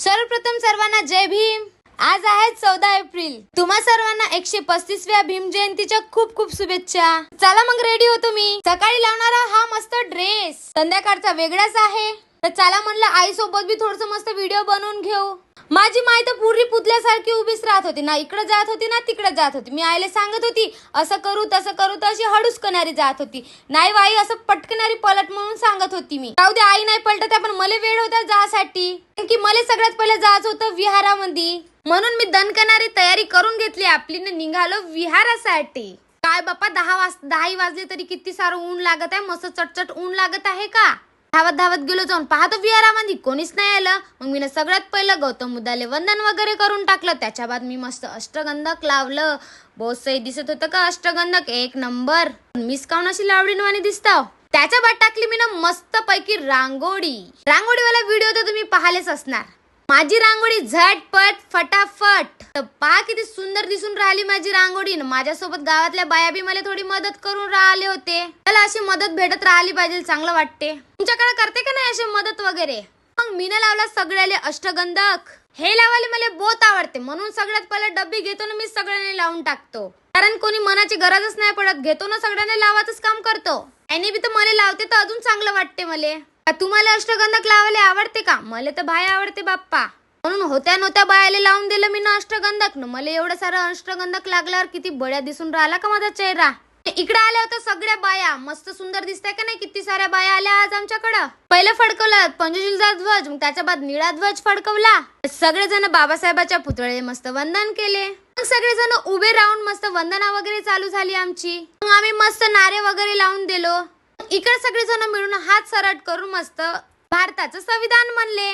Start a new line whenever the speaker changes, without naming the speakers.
सर्वप्रथम सर्वांना जय भीम। आज आहे 14 एप्रिल। तुम्हा सर्वांना 135व्या भीम जयंतीच्या खूप खूप शुभेच्छा। चला मग रेडी होतो मी। सकाळी लावणारा हा मस्त ड्रेस संध्याकाळचा वेगळाच आहे, तर चला म्हणलं आई सोबत बी थोडस मस्त व्हिडिओ बनवून घेऊ। माझी माई तर पुरी पुतल्यासारखी उभीच राहत होती ना, इकडे जात होती ना तिकडे जात होती। मी आईला सांगत होती असं करू तसं करू, तर अशी हडूसकणारी जात होती। नाही बाई असं पटकणारी पलट म्हणून सांगत होती मी। जाऊ दे आई नाही पलटत, पण मला वेळ होता जासाठी, की मला सगळ्यात पहिले जायचं होतं विहारामध्ये, म्हणून मी दणकणारी तयारी करून घेतली आपली न निघालो विहारासाठी। काय बाप्पा 10 वाजले तरी किती सारं ऊन लागत आहे, मस्त चटचट ऊन लागत आहे का। धावत धावत गेलो, जाऊन पाहतो विहारामध्ये कोणीच नाही आलं। मग मी सगळ्यात पहिलं गौतम बुद्धाले वंदन वगैरे करून टाकलं। त्याच्या बाद मी मस्त अष्टगंधक लावलं। बहुत सही दिसत होतं का अष्टगंधक, एक नंबर। मीच काऊन अशी लावडीनवाणी दिसताव। त्याच्या बाद टाकली मी मस्त पैकी रांगोळीवाला व्हिडिओ तर तुम्ही पाहिलेच असणार। माझी रांगोळी झटपट फटाफट, तर पहा किती सुंदर दिसून राहिली माझी रांगोळी। माझ्यासोबत गावातल्या बाया बी मला थोडी मदत करून राहिले होते। मला अशी मदत भेटत राहिली पाहिजे, चांगलं वाटते। तुमच्याकडे करते का नाही अशी मदत वगैरे। मग मीनं लावला सगळ्याले अष्टगंधक। हे लावायला मला बहुत आवडते, म्हणून सगळ्यात पहिले डब्बी घेतो ना मी सगळ्यांनी लावून टाकतो, कारण कोणी मनाची गरजच नाही पडत। घेतो ना सगळ्यांनी लावायचंच काम करतो। त्याने बी तर मला लावते तर अजून चांगलं वाटते मला। तुम्हाला अष्टगंधक लावायला आवडते का? मला तर बाय आवडते बाप्पा, म्हणून होत्या नव्हत्या बायाला लावून दिलं मी ना अष्टगंधक। मला एवढं सारं अष्टगंधक लागल्यावर किती बड्या दिसून राहिला का माझा चेहरा। इकडे आल्या होत्या सगळ्या बाया, मस्त सुंदर दिसताय का नाही, किती साऱ्या बाया आल्या आज आमच्याकडं। पहिलं फडकवलं पंचशीलचा ध्वज, मग त्याच्या बाद निळा ध्वज फडकवला। सगळेजण बाबासाहेबाच्या पुतळे मस्त वंदन केले। मग सगळेजण उभे राहून मस्त वंदना वगैरे चालू झाली आमची। मग आम्ही मस्त नारे वगैरे लावून दिलो। इकडे सगळेजण मिळून हात सरट करून मस्त भारताचं संविधान म्हणले।